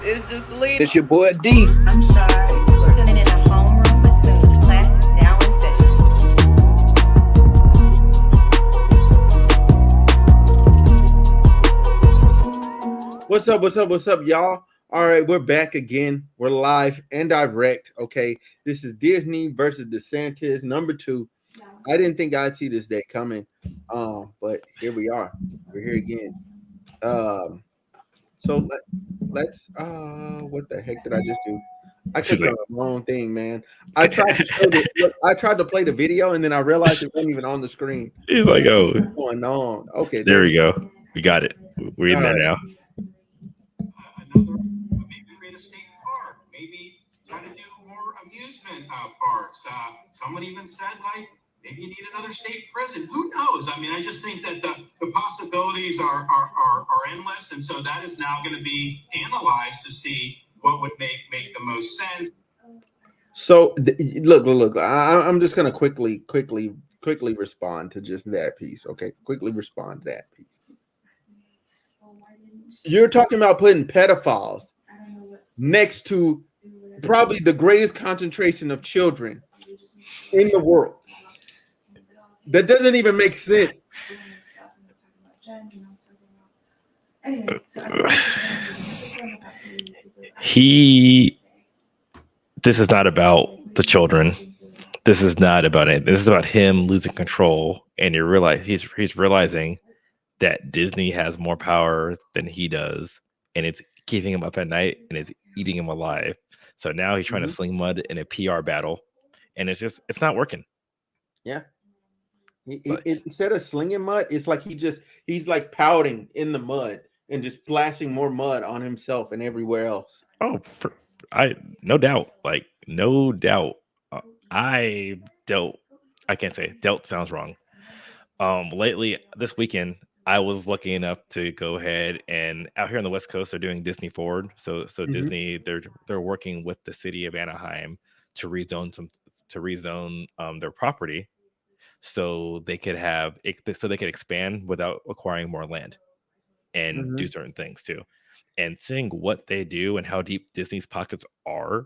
It's just lead. It's your boy D. I'm sorry. We're in a homeroom with Smooth. Class is now in session. What's up, y'all? All right, we're back again. We're live and direct. Okay, this is Disney versus Desantis, number 2. I didn't think I'd see this day coming, but here we are. We're here again. So let's. What the heck did I just do? I clicked on the wrong thing, man. I tried to show look, I tried to play the video, and then I realized it wasn't even on the screen. He's like, oh, what's going on? Okay, there we go. We got it. We're in there now. Maybe create a state park. Maybe try to do more amusement parks. Someone even said, like, maybe you need another state prison. Who knows? I mean, I just think that the possibilities are endless, and so that is now going to be analyzed to see what would make the most sense. So look. I'm just gonna quickly respond to just that piece. Okay, quickly respond to that piece. You're talking about putting pedophiles next to probably the greatest concentration of children in the world. That doesn't even make sense. This is not about the children. This is not about it. This is about him losing control, and he's realizing that Disney has more power than he does, and it's keeping him up at night, and it's eating him alive. So now he's trying to sling mud in a PR battle, and it's not working. Yeah. Instead of slinging mud, it's like he's like pouting in the mud and just splashing more mud on himself and everywhere else. Oh, no doubt. Like, no doubt. I can't say dealt sounds wrong. Lately, this weekend, I was lucky enough to go ahead and out here on the West Coast, they're doing Disney Forward. So Disney, they're working with the city of Anaheim to rezone their property, so they could expand without acquiring more land and do certain things too. And seeing what they do and how deep Disney's pockets are,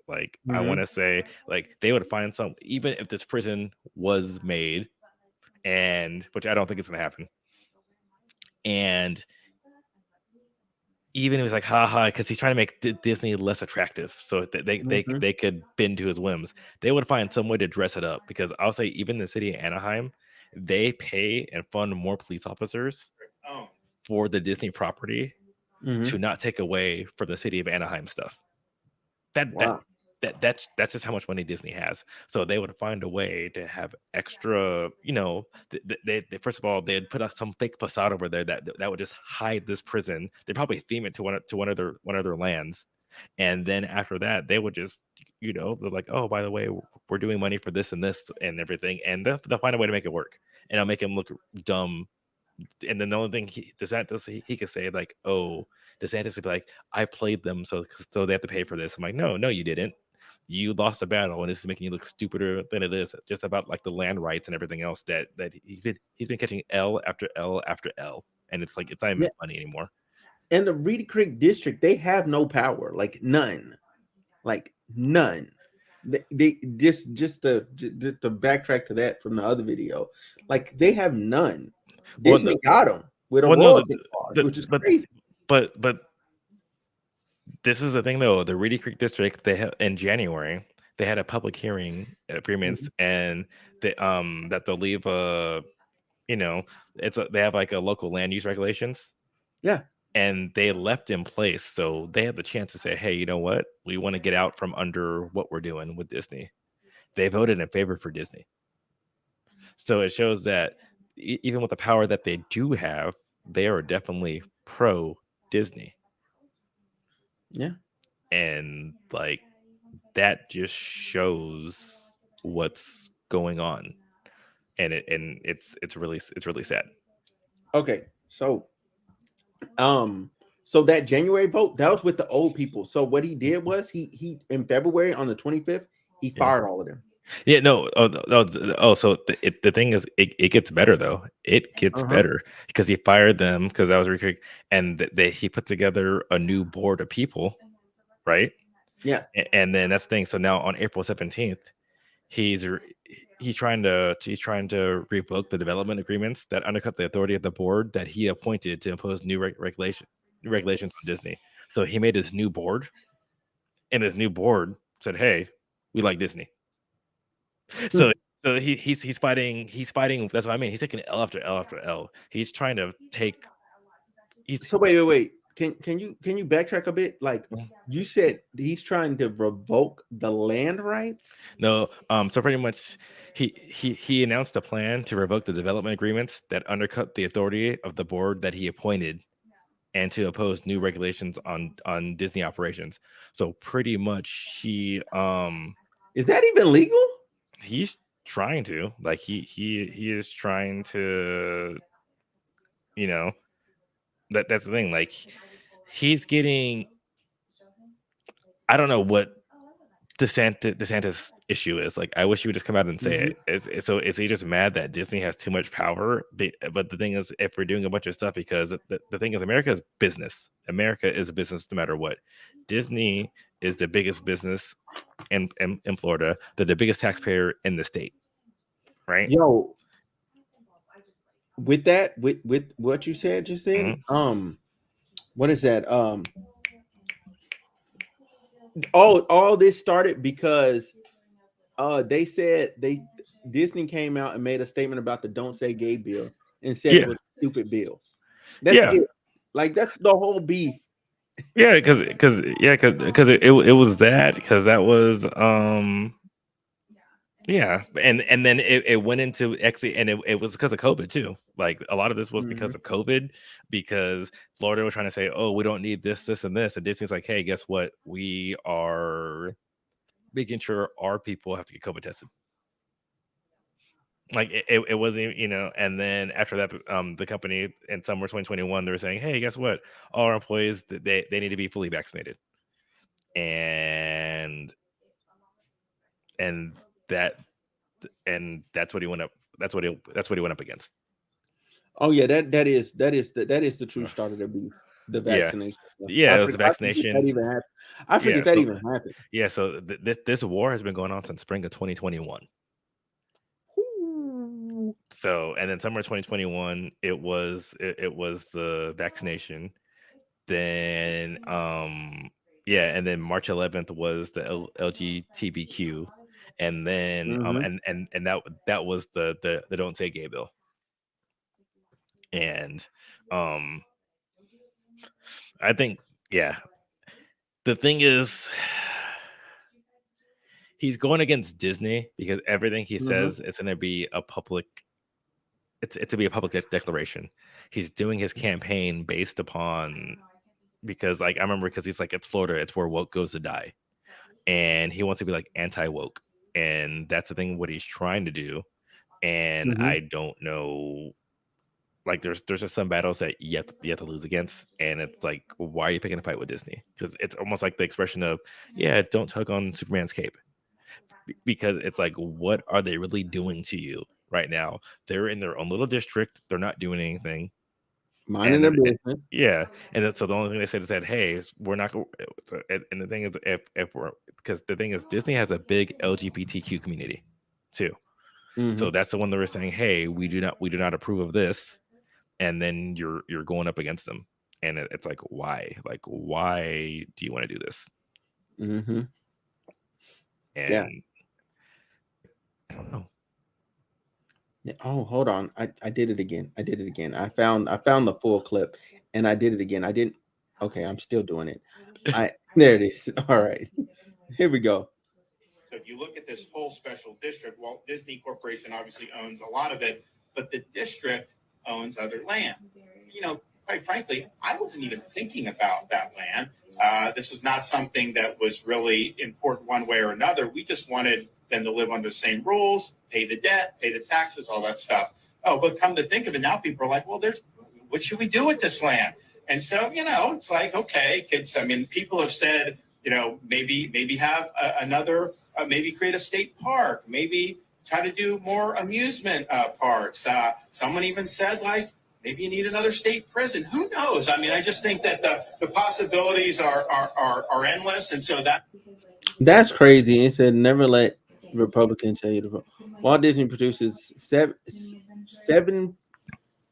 like, I want to say, like, they would find some, even if this prison was made, and which I don't think it's going to happen. And even it was like, haha, because he's trying to make Disney less attractive, so that they could bend to his whims. They would find some way to dress it up, because I'll say even the city of Anaheim, they pay and fund more police officers for the Disney property to not take away from the city of Anaheim stuff. That's just how much money Disney has. So they would find a way to have extra, they first of all, they'd put up some fake facade over there that would just hide this prison. They'd probably theme it to one of their lands. And then after that, they would just, they're like, oh, by the way, we're doing money for this and everything. And they'll find a way to make it work. And it'll make him look dumb. And then the only thing he could say, like, oh, DeSantis would be like, I played them, so they have to pay for this. I'm like, no, you didn't. You lost a battle, and this is making you look stupider than it is, just about like the land rights and everything else that he's been catching L after L after L, and it's like it's not even money anymore. And the Reedy Creek district, they have no power, like none. They just to backtrack to that from the other video, like they have none. Disney got them with a royalty clause, which is crazy. But this is the thing, though. The Reedy Creek district, in January, they had a public hearing agreements, and that they'll leave they have like a local land use regulations. Yeah. And they left in place, so they had the chance to say, hey, you know what? We want to get out from under what we're doing with Disney. They voted in favor for Disney. So it shows that even with the power that they do have, they are definitely pro-Disney. Yeah. And like that just shows what's going on. And it's really sad. Okay. So that January vote, that was with the old people. So what he did was he in February on the 25th, he fired all of them. Yeah, no. So the thing is, it gets better though. It gets Uh-huh. better because he fired them because that was recruiting, and he put together a new board of people, right? Yeah. And then that's the thing. So now on April 17th, he's re- he's trying to revoke the development agreements that undercut the authority of the board that he appointed to impose new regulations on Disney. So he made his new board, and his new board said, "Hey, we like Disney." So he's fighting. He's fighting. That's what I mean. He's taking L after L after L. He's trying to take. He's So wait. Can you backtrack a bit? Like you said, he's trying to revoke the land rights. no. So pretty much, he announced a plan to revoke the development agreements that undercut the authority of the board that he appointed, and to oppose new regulations on Disney operations. So pretty much, Is that even legal? he's trying to he is trying to, you know, that's the thing. Like he's getting. I don't know what DeSantis issue is. Like, I wish he would just come out and say it. So is he just mad that Disney has too much power? But the thing is, if we're doing a bunch of stuff, because the thing is, America is business. America is a business no matter what. Disney is the biggest business in Florida. They're the biggest taxpayer in the state, right? Yo, with that, with what you said just then, what is that? All this started because they said Disney came out and made a statement about the Don't Say Gay bill and said it Yeah, was a stupid bill. That's yeah, it. Like that's the whole beef. yeah. Because it was that, because that was yeah, and then it went into actually, and it was because of COVID too. Like a lot of this was because of COVID, because Florida was trying to say, "Oh, we don't need this, and this," and Disney's like, "Hey, guess what? We are making sure our people have to get COVID tested." Like it wasn't, you know. And then after that, the company in summer 2021, they were saying, "Hey, guess what? All our employees, they need to be fully vaccinated," and and that that's what he went up. That's what he went up against. Oh yeah, that is the true start of the beef. The Yeah. vaccination. Yeah, it was a I forget that vaccination. even happened. I Yeah, forget that so even happened. this war has been going on since spring of 2021. Ooh. So, and then summer 2021, it was the vaccination. Then yeah, and then March 11th was the LGBTQ, and then and that was the Don't Say Gay bill. And I think, yeah, the thing is, he's going against Disney because everything he says is going to be a public. It's to be a public declaration. He's doing his campaign based upon, because like I remember, because he's like, it's Florida, it's where woke goes to die, and he wants to be like anti woke, and that's the thing what he's trying to do. And I don't know, like there's just some battles that you have to lose against, and it's like, why are you picking a fight with Disney? Because it's almost like the expression of, yeah, don't tug on Superman's cape, because it's like, what are they really doing to you right now? They're in their own little district, they're not doing anything, Minding and their then business. yeah, and then so the only thing they said is that, hey, we're not going. And the thing is, if we're, because the thing is, Disney has a big LGBTQ community too. So that's the one that we're saying, hey, we do not approve of this, and then you're going up against them, and it's like, why? Like, why do you want to do this? Yeah. And I don't know. Oh, hold on. I did it again. I found the full clip and I did it again. I didn't. Okay, I'm still doing it. There it is. All right. Here we go. So if you look at this whole special district, Walt Disney Corporation obviously owns a lot of it, but the district owns other land. You know, quite frankly, I wasn't even thinking about that land. This was not something that was really important one way or another. We just wanted them to live under the same rules, pay the debt, pay the taxes, all that stuff. Oh, but come to think of it, now people are like, well, what should we do with this land? And so, you know, it's like, okay, kids, I mean, people have said, you know, maybe have another maybe create a state park, maybe try to do more amusement parks. Someone even said, like, maybe you need another state prison. Who knows? I mean, I just think that the possibilities are endless. And so That's crazy. It said never let Republicans tell you to vote. Walt Disney produces seven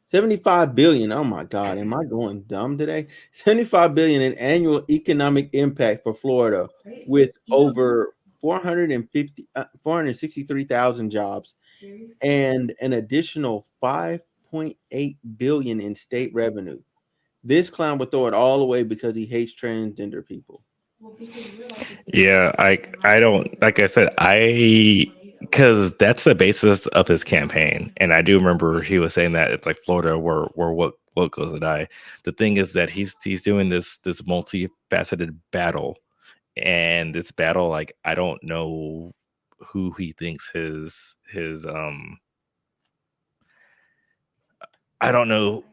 75 billion. Oh my God, am I going dumb today? 75 billion in annual economic impact for Florida with over 463,000 jobs and an additional 5.8 billion in state revenue. This clown would throw it all away because he hates transgender people. Yeah, I don't like I said because that's the basis of his campaign, and I do remember he was saying that it's like Florida where what goes to die. The thing is that he's doing this multifaceted battle, and this battle like I don't know who he thinks his I don't know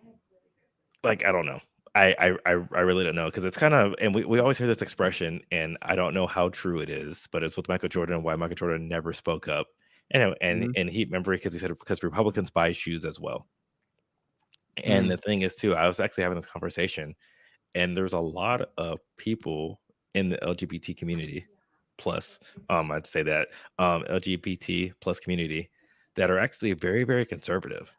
I don't know. I really don't know because it's kind of and we always hear this expression and I don't know how true it is, but it's with Michael Jordan why Michael Jordan never spoke up. And he remember because he said because Republicans buy shoes as well. And the thing is too, I was actually having this conversation and there's a lot of people in the LGBT community plus I'd say that LGBT plus community that are actually very, very conservative.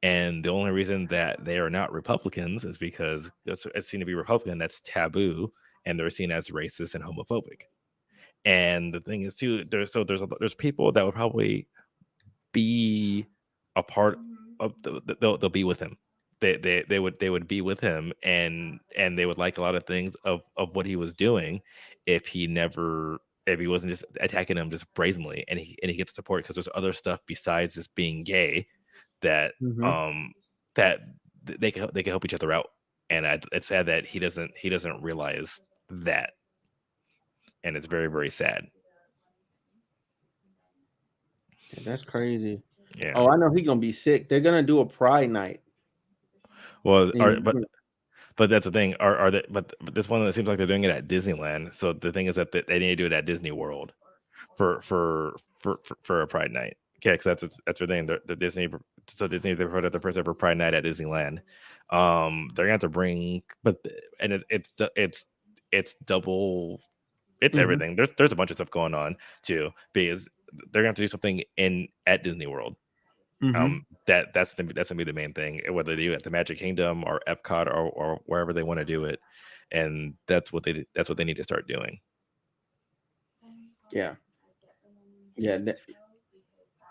And the only reason that they are not Republicans is because it's seen to be Republican that's taboo and they're seen as racist and homophobic. And the thing is too, there's people that would probably be a part of they'll be with him. They would be with him and they would like a lot of things of what he was doing if he wasn't just attacking them just brazenly and he gets support because there's other stuff besides just being gay that that they can help each other out and it's sad that he doesn't realize that and it's very very sad. Yeah, that's crazy. Yeah, Oh, I know he's gonna be sick. They're gonna do a pride night. well And but that's the thing are they but this one that seems like they're doing it at Disneyland, so the thing is that they need to do it at Disney World for a Pride Night. Okay, because that's the thing. The Disney they put out the first ever Pride Night at Disneyland. They're gonna have to bring, and it's double. It's everything. There's a bunch of stuff going on too because they're gonna have to do something at Disney World. That's gonna be the main thing. Whether they do it at the Magic Kingdom or Epcot or wherever they want to do it, and that's what they need to start doing. yeah,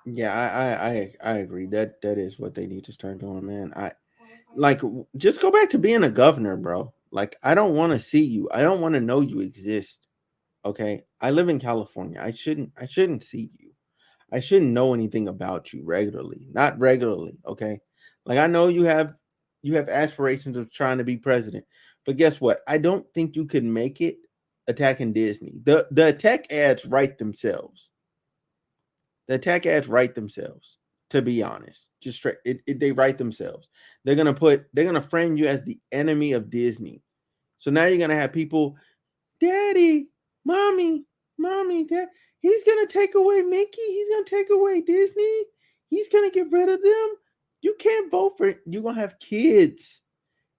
yeah, I agree. That is what they need to start doing, man. Just go back to being a governor, bro. Like, I don't want to see you. I don't want to know you exist. Okay, I live in California. I shouldn't see you. I shouldn't know anything about you regularly. Not regularly, okay? Like, I know you have aspirations of trying to be president. But guess what? I don't think you could make it attacking Disney. The attack ads write themselves. The attack ads write themselves, to be honest. Just straight they write themselves. They're gonna frame you as the enemy of Disney. So now you're gonna have people, Daddy, mommy, Dad, he's gonna take away Mickey, he's gonna take away Disney, he's gonna get rid of them. You can't vote for it. You're gonna have kids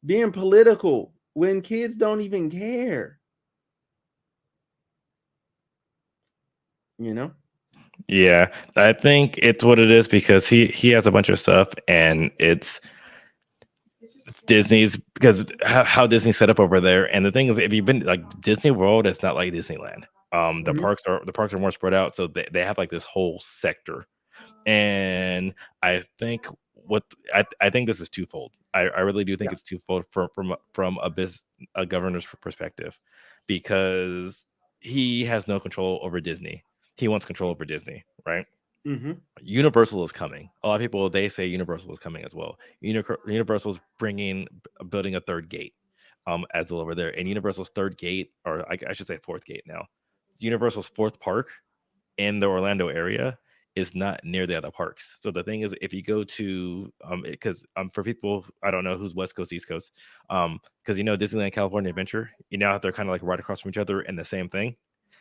being political when kids don't even care. You know? Yeah, I think it's what it is because he has a bunch of stuff and it's Disney's because how Disney's set up over there. And the thing is, if you've been like Disney World, it's not like Disneyland. The parks are more spread out, so they have like this whole sector. And I think I think this is twofold. I really do think it's twofold from a governor's perspective because he has no control over Disney. He wants control over Disney, right? Universal is coming. A lot of people they say Universal is coming as well. Universal is building a third gate, as well over there. And Universal's third gate, or I should say fourth gate now. Universal's fourth park in the Orlando area is not near the other parks. So the thing is, if you go to because for people I don't know who's West Coast, East Coast, because Disneyland California Adventure, they're kind of like right across from each other in the same thing.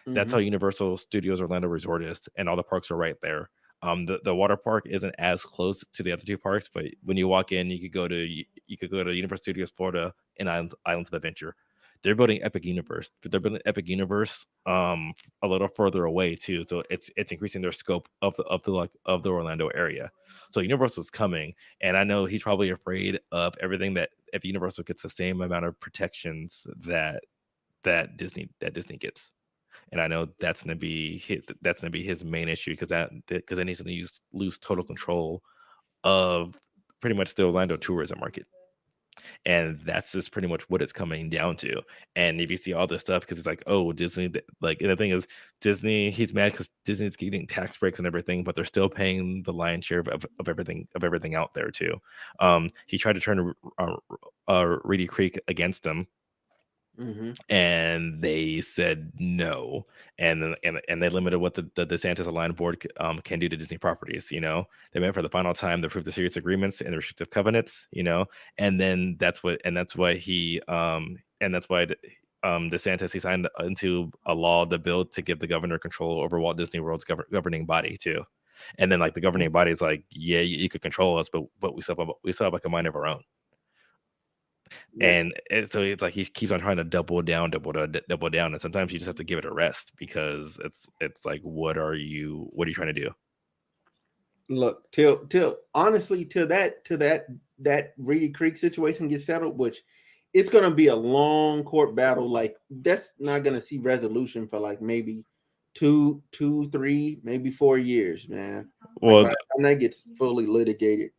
That's how Universal Studios Orlando Resort is, and all the parks are right there. The water park isn't as close to the other two parks, but when you walk in, you could go to Universal Studios Florida and Islands of Adventure. They're building Epic Universe, but they're building Epic Universe a little further away too. So it's increasing their scope of the Orlando area. So Universal's coming, and I know he's probably afraid of everything that if Universal gets the same amount of protections that Disney gets. And I know that's gonna be his main issue because then he's gonna lose total control of pretty much the Orlando tourism market. And that's just pretty much what it's coming down to. And if you see all this stuff, because it's like, oh, Disney, like, and the thing is, Disney, he's mad because Disney's getting tax breaks and everything, but they're still paying the lion's share of everything out there too. He tried to turn Reedy Creek against him, and they said no, and they limited what the Desantis aligned board can do to Disney properties. They met for the final time to approve the serious agreements and the restrictive covenants. And then that's why DeSantis, he signed into a law to build to give the governor control over Walt Disney World's governing body too. And then like the governing body is like, yeah, you could control us, but we still have like a mind of our own. And so it's like he keeps on trying to double down, and sometimes you just have to give it a rest because it's like, what are you trying to do? Look, till honestly, till that Reedy Creek situation gets settled, which it's gonna be a long court battle. Like that's not gonna see resolution for like maybe 2, 3, maybe 4 years, man. Like, by the time that gets fully litigated.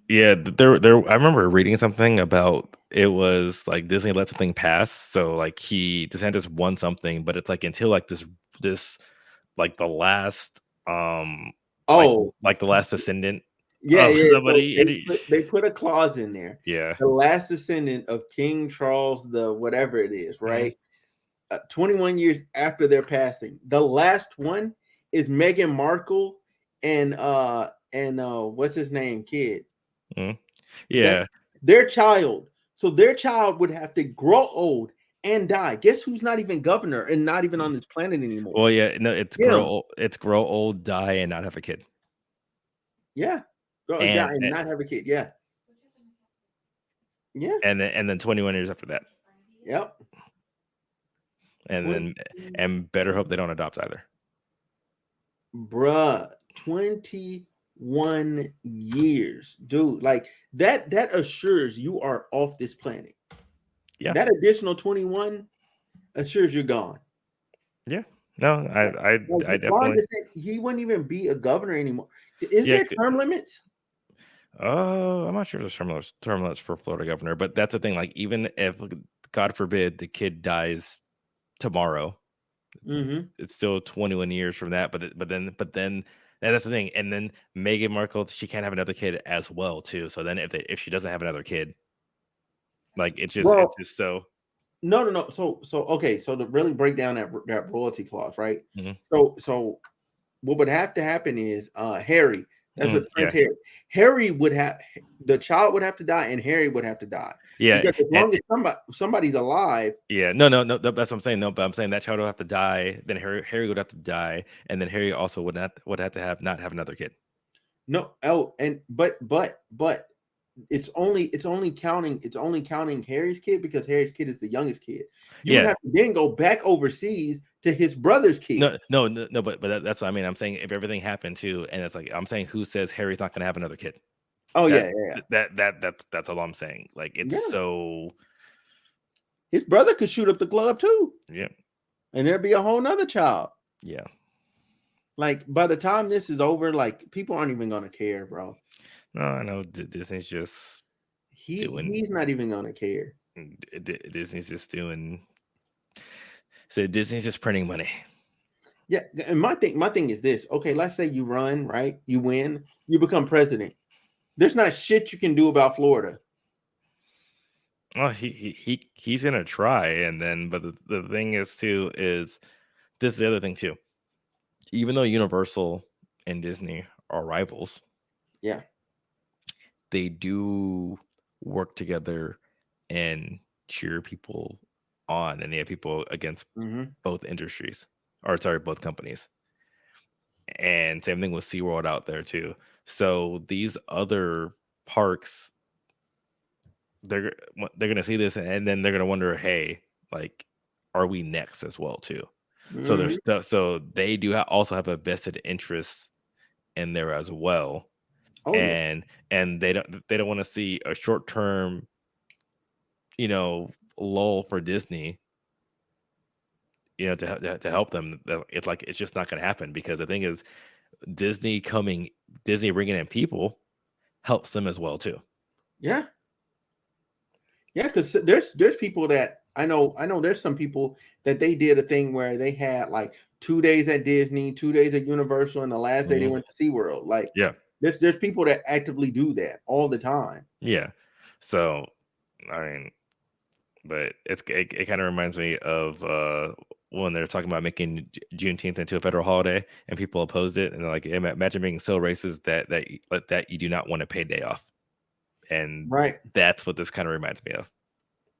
Yeah, there. I remember reading something about it was like Disney let something pass, so like DeSantis won something, but it's like until like this like the last like the last descendant of somebody. So they put a clause in there. Yeah, the last descendant of King Charles the whatever it is, right? 21 years after their passing, the last one is Meghan Markle and what's his name, kid. Yeah, their child. So their child would have to grow old and die. Guess who's not even governor and not even on this planet anymore? Well, yeah, no, it's grow old, die, and not have a kid. Yeah, grow old, die, and not have a kid. Yeah, and then 21 years after that. Yep. And better hope they don't adopt either. Bruh, 21 years, dude. Like that assures you are off this planet. Yeah. That additional 21 assures you're gone. Yeah. No, I definitely. He wouldn't even be a governor anymore. Is there term limits? I'm not sure if there's term limits for Florida governor, but that's the thing. Like, even if, God forbid, the kid dies tomorrow, it's still 21 years from that. But then that's the thing. And then Meghan Markle, she can't have another kid as well too. So then if she doesn't have another kid, like it's just so. No. So okay. So to really break down that royalty clause, right? So what would have to happen is Harry. That's what Prince Harry. Harry would have, the child would have to die, and Harry would have to die. Yeah, because as long as somebody's alive. Yeah, no. That's what I'm saying. No, but I'm saying that child would have to die. Then Harry would have to die, and then Harry also would have to not have another kid. No. Oh, and but it's only counting Harry's kid because Harry's kid is the youngest kid. You would have to then go back overseas to his brother's kid. No, but that's what I mean. I'm saying if everything happened too, and it's like I'm saying, who says Harry's not going to have another kid? Oh, that's all I'm saying. Like it's so. His brother could shoot up the club too. Yeah, and there'd be a whole nother child. Yeah. Like by the time this is over, like people aren't even gonna care, bro. No, I know Disney's just he's not even gonna care. Disney's just doing. So Disney's just printing money. Yeah, and my thing is this. Okay, let's say you run, right? You win, you become president. There's not shit you can do about Florida. Oh, he's gonna try, and then but the thing is too is this is the other thing too. Even though Universal and Disney are rivals, they do work together and cheer people on, and they have people against both industries. or sorry, both companies. And same thing with SeaWorld out there too. So these other parks, they're gonna see this, and then they're gonna wonder, hey, like, are we next as well too? So Mhm. there's so they do also have a vested interest in there as well, Oh yeah. and they don't want to see a short term, lull for Disney, to help them. It's like it's just not going to happen, because the thing is, Disney bringing in people helps them as well too. Yeah. Yeah, because there's people that I know there's some people that they did a thing where they had like 2 days at Disney, 2 days at Universal, and the last day they Mhm. went to SeaWorld. Like Yeah, there's people that actively do that all the time. yeah. So I mean, but it kind of reminds me of when they're talking about making Juneteenth into a federal holiday, and people opposed it, and they're like, imagine being so racist that you do not want a paid day off, and Right. that's what this kind of reminds me of.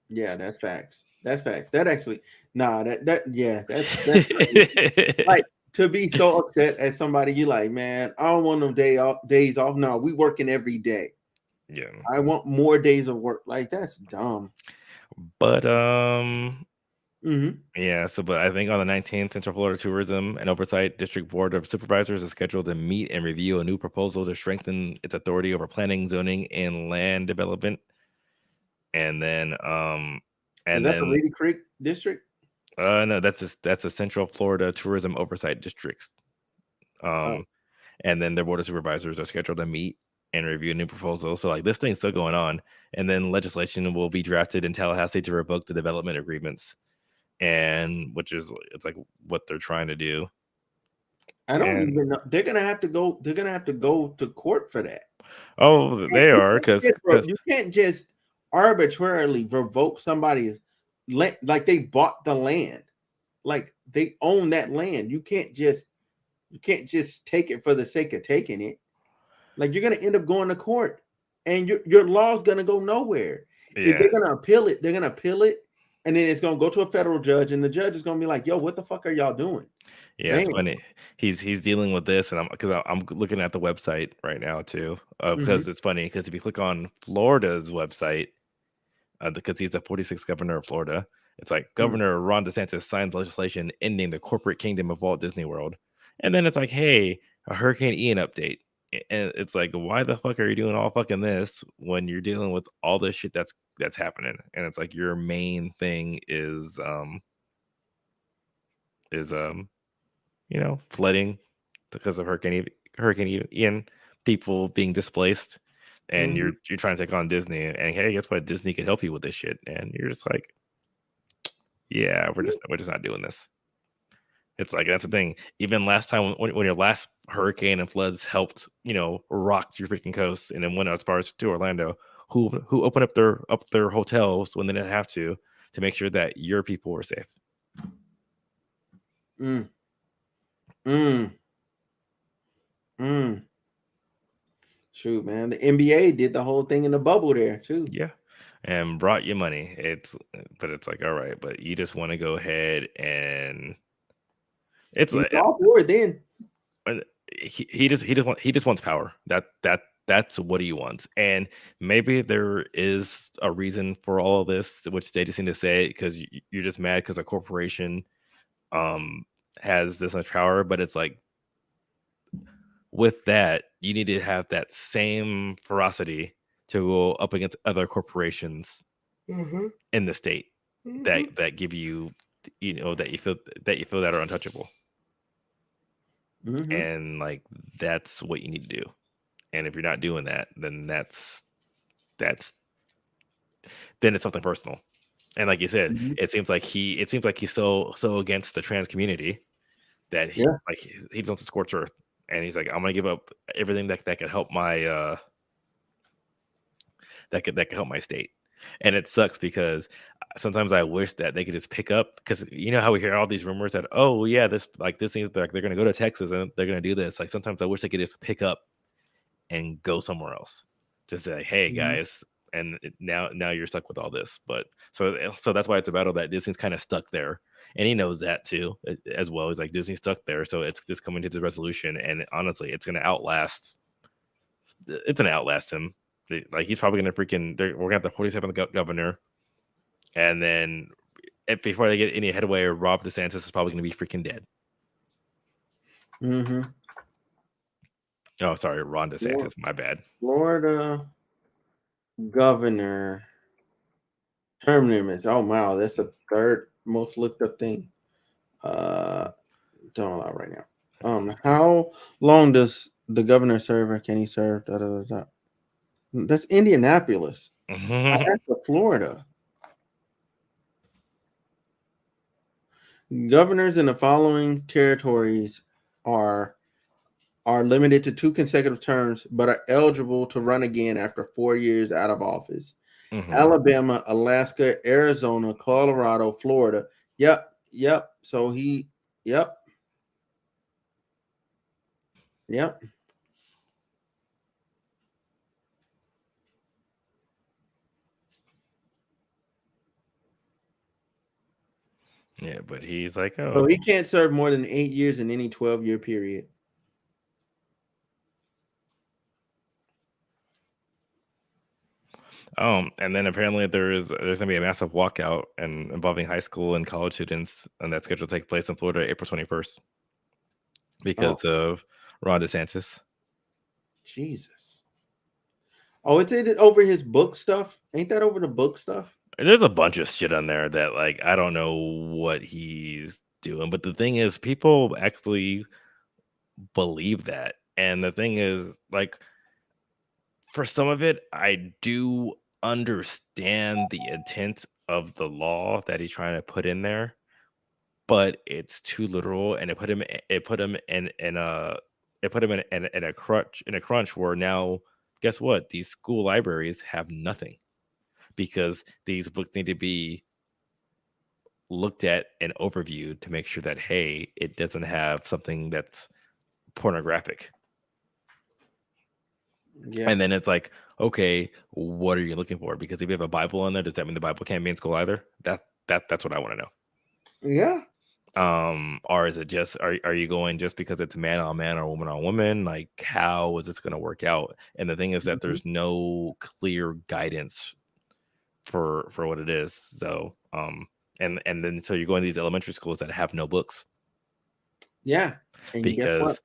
Yeah, that's facts. That's facts. That actually, nah, that yeah, that's crazy. Like to be so upset at somebody, you like, man, I don't want no days off. No, we working every day. Yeah, I want more days of work. Like that's dumb. but Hmm. yeah. So, but I think on the 19th, Central Florida Tourism and Oversight District Board of Supervisors is scheduled to meet and review a new proposal to strengthen its authority over planning, zoning, and land development. And then, Is and that the then Reedy Creek district? no, that's a Central Florida Tourism Oversight District. Oh, And then their board of supervisors are scheduled to meet and review a new proposal. So like this thing's still going on, and then legislation will be drafted in Tallahassee to revoke the development agreements, and which is it's like what they're trying to do. I don't And even know. They're gonna have to go. They're gonna have to go to court for that. oh, And they are because you can't just arbitrarily revoke somebody's land. Like they bought the land. Like they own that land. You can't just take it for the sake of taking it. Like you're gonna end up going to court, and your law's gonna go nowhere. If yeah. they're gonna appeal it, they're gonna appeal it, and then it's gonna go to a federal judge, and the judge is gonna be like, "Yo, what the fuck are y'all doing?" Yeah, it's Bam. funny. He's dealing with this, and I'm looking at the website right now too. Hmm. Because it's funny, because if you click on Florida's website, because he's the 46th governor of Florida, it's like Governor Ron DeSantis signs legislation ending the corporate kingdom of Walt Disney World, and then it's like, hey, a Hurricane Ian update, and it's like, why the fuck are you doing all fucking this when you're dealing with all this shit that's happening? And it's like your main thing is flooding because of Hurricane Ian, people being displaced, and Hmm. you're trying to take on Disney, and hey, guess what? Disney can help you with this shit, and you're just like, yeah, we're just not doing this. It's like that's the thing. Even last time when your last hurricane and floods helped, rocked your freaking coast, and then went as far as to Orlando, who opened up their hotels when they didn't have to make sure that your people were safe. Mm, mm, mm. Shoot, man. The NBA did the whole thing in the bubble there too. Yeah, and brought you money. But it's like, all right, but you just want to go ahead and it's He was like all for it then. he just wants power. That's what he wants. And maybe there is a reason for all of this, which they just need to say, because you're just mad because a corporation um has this much power. But it's like, with that, you need to have that same ferocity to go up against other corporations Hmm. in the state that give you, that you feel that are untouchable. Hmm. And like that's what you need to do. And if you're not doing that, then that's then it's something personal. And like you said, Hmm. it seems like he's so against the trans community that Yeah. he just wants to scorch earth. And he's like, I'm gonna give up everything that could help my that could help my state. And it sucks because sometimes I wish that they could just pick up, because you know how we hear all these rumors that, oh yeah, this seems like they're gonna go to Texas and they're gonna do this. Like sometimes I wish they could just pick up and go somewhere else. Just say, hey Hmm. guys, and now you're stuck with all this. But so that's why it's a battle that Disney's kind of stuck there. and he knows that too as well. He's like, Disney's stuck there, so it's just coming to the resolution, and honestly, it's gonna outlast. It's gonna outlast him. Like he's probably gonna freaking. We're gonna have the 47th governor, and then before they get any headway, Rob DeSantis is probably gonna be freaking dead. Mm-hmm. Oh, sorry, Ron DeSantis. My bad. Florida governor term limits. Oh wow, that's the third most looked up thing. Don't allow right now. How long does the governor serve, or can he serve? Da, da, da, da. That's Indianapolis. I asked for Florida. Governors in the following territories are limited to 2 consecutive terms, but are eligible to run again after 4 years out of office. Alabama, Alaska, Arizona, Colorado, Florida. Yep. So yep. Yeah, but he's like, oh, so he can't serve more than 8 years in any 12-year period. And then apparently there's gonna be a massive walkout and involving high school and college students, and that's scheduled to take place in Florida April 21st because of Ron DeSantis. Jesus. Oh, it's over his book stuff? Ain't that over the book stuff? There's a bunch of shit on there that like I don't know what he's doing, but the thing is, people actually believe that, and the thing is, like, for some of it, I do understand the intent of the law that he's trying to put in there, but it's too literal, and it put him in a crunch where now, guess what? These school libraries have nothing because these books need to be looked at and overviewed to make sure that, hey, it doesn't have something that's pornographic. Yeah. And then it's like, okay, what are you looking for? Because if you have a Bible in there, does that mean the Bible can't be in school either? That's what I want to know. Yeah. Or is it just are you going just because it's man on man or woman on woman? Like, how is this going to work out? And the thing is that there's no clear guidance for what it is. So and then so you're going to these elementary schools that have no books. Yeah. And because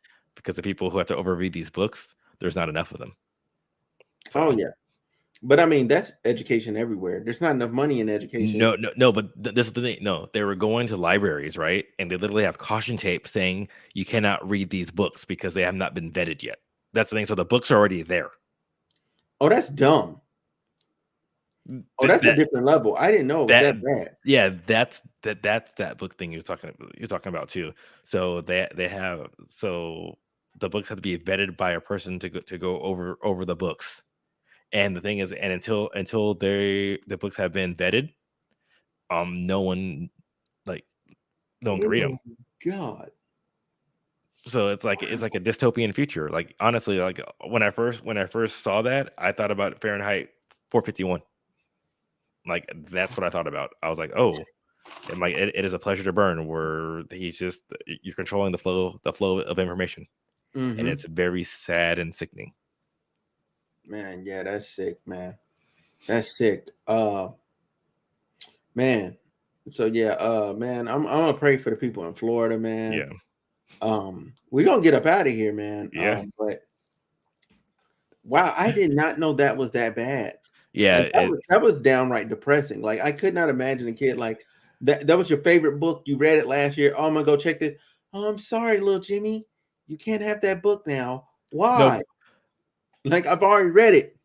the people who have to overread these books, there's not enough of them. So. Oh yeah. But I mean, that's education everywhere. There's not enough money in education. No. But this is the thing. No, they were going to libraries, right? And they literally have caution tape saying you cannot read these books because they have not been vetted yet. That's the thing. So the books are already there. Oh, that's dumb. Oh, that's a different level. I didn't know it was that bad. Yeah, that's that book thing you're talking about too. So they have the books have to be vetted by a person to go over the books. And the thing is, and until the books have been vetted, no one can read them. God. So it's like a dystopian future. Like, honestly, like when I first saw that, I thought about Fahrenheit 451. Like, that's what I thought about. I was like, oh, and like it is a pleasure to burn, where you're controlling the flow of information, and it's very sad and sickening. Man, yeah, that's sick, man. That's sick. Man. So yeah, man, I'm gonna pray for the people in Florida, man. Yeah. We're gonna get up out of here, man. Yeah. But wow, I did not know that was that bad. Yeah, like, that was downright depressing. Like, I could not imagine a kid like that. That was your favorite book. You read it last year. Oh, I'm gonna go check this. Oh, I'm sorry, little Jimmy. You can't have that book now. Why? No. Like, I've already read it.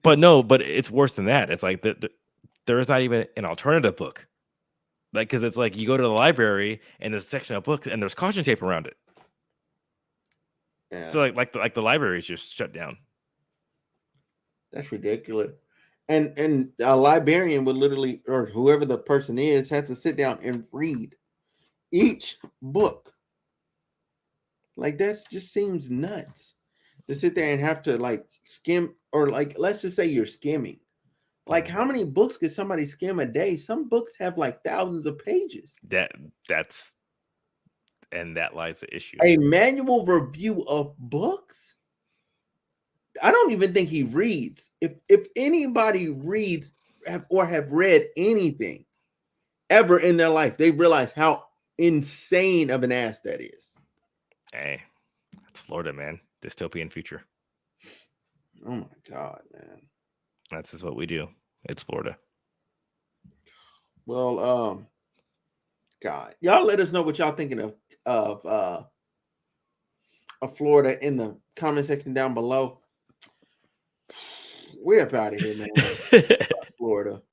But it's worse than that. It's like there is not even an alternative book. Like, because it's like you go to the library and there's a section of books and there's caution tape around it. Yeah. So like the library is just shut down. That's ridiculous. And a librarian would literally, or whoever the person is, has to sit down and read each book. Like, that just seems nuts to sit there and have to like skim, or like, let's just say you're skimming. Like, how many books could somebody skim a day? Some books have like thousands of pages. That lies the issue. A manual review of books? I don't even think he reads. If anybody reads or have read anything ever in their life, they realize how insane of an ass that is. Hey, it's Florida, man. Dystopian future. Oh my God, man. That's just what we do. It's Florida. Well, God, y'all let us know what y'all thinking of Florida in the comment section down below. We're up out of here, man. Florida.